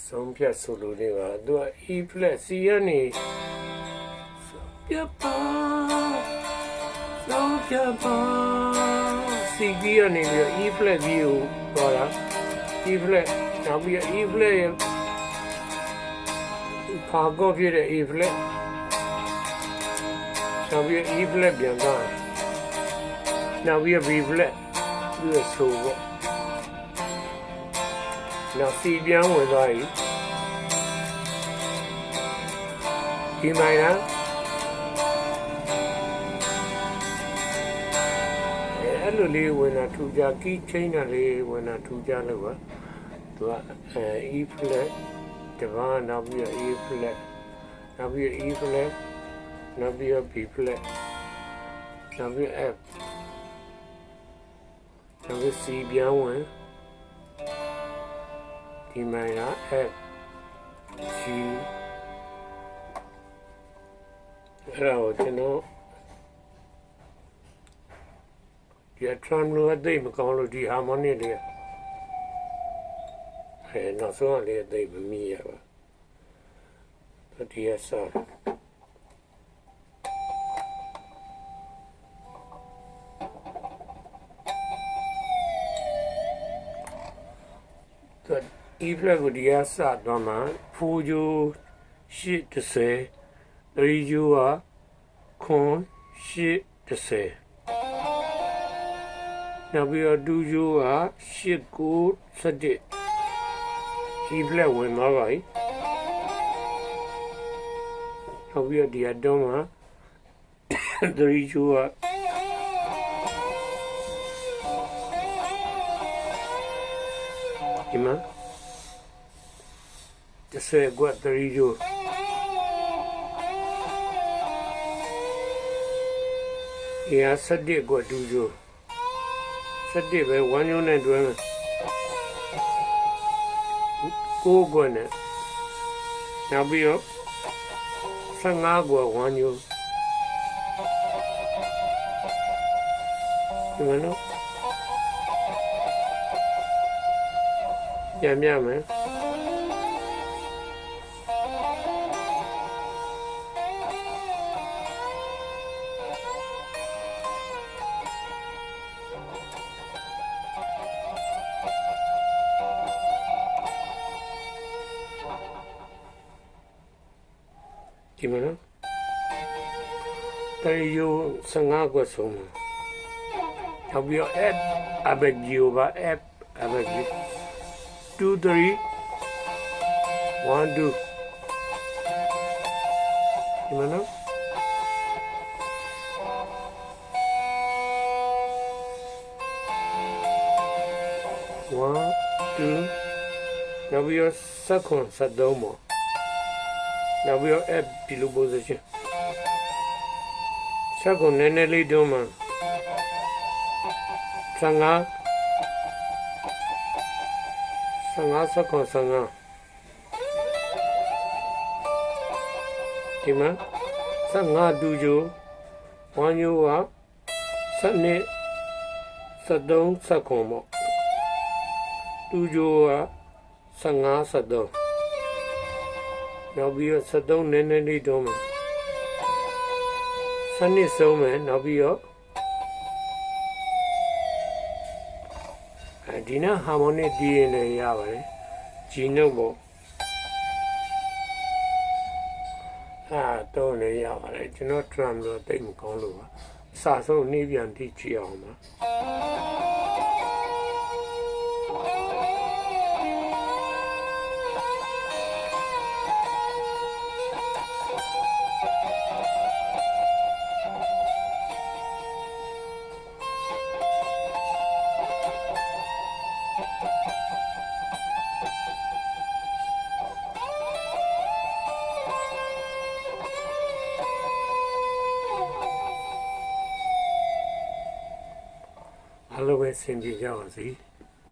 ဆုံးဖြတ်ဆိုလိုတွေကသူက E flat C ကနေပြပါဆုံးဖြတ်ပါ C key ကနေပြီး E flat key ကိုသွားတာ E flat နောက်ပြီး E flat ရဲ့ခါကောဖြစ်တဲ့ E flat နောက်ပြီး E flat ပြန်သွားနောက်ပြီး B flat သူ့ဆိုပေါ့နောက် C ပြန်ဝင်သွားပြီဒီမိုင်လားအဲ့လိုလေးဝင်တာထူကြ key change တာလေးဝင်တာထူကြလို့ပါသူကE flat တပါးနောက်ပြီး E flat နောက်ပြီး E flat နောက်ပြီး B flat နောက်ပြီး F နောက်ပြီး C ပြန်ဝင်ဒီမိုင်က F G အဲ့တော့ကျွန်တော်ဒီ tram လို့အသိမကောင်းလို့ဒီ harmonic လေးနောက်ဆုံးလေးအသိမမြင်ရပါဒီအစားE flat ကိုဒီကစတော့မှ4ကျိုး830 3ကျိုးကခွန်830နောက်ပြီးတော့2ကျိုးက8 9 7 E flat ဝင်သွားပါပြီနောက်ပြီးတော့ဒီကတော့မှ3ကျိုးကဒီမှာ10ကွက်3ကျိုး17ကွက်2ကျိုး17ပဲ1ကျိုးနဲ့တွဲမယ်9ကွက်နဲ့နောက်ပြီးတော့15ကွက်1ကျိုးဒီမှာနော်ပြန်ပြမယ်ဒီမှာနော်တယ်ယူ15ကွက်ဆုံးနောက်ပြီးတော့ F abegio ပါ F abegio 2 3 1 2ဒီမှာနော်နောက်ပြီးတော့73ပေါ့နောက်ပြီးတော့ F ဒီလို position ဆက်ကုန်နည်းနည်းလေးတွန်းမှာ15ဆက်ကုန်15ဒီမှာ15ဒူဂျို1ညိုက12 73ဆက်ကုန်ပေါ့ဒူဂျိုက15 73နောက်ပြီးတော့73နည်းနည်းလေးတွန်းမှာ12ဆုံးမယ်နောက်ပြီးတော့ဒီနာဟာမိုနစ်တီးရင်လည်းရပါတယ်ဂျီနုတ်ပေါ့တော့လည်းရပါတယ်ကျွန်တော် drum တော့တိတ်မကောင်းလို့ပါအစဆုံးနှီးပြန်တိကြည့်အောင်ပါ အားလုံးပဲဆင်ပြေကြပါစေ။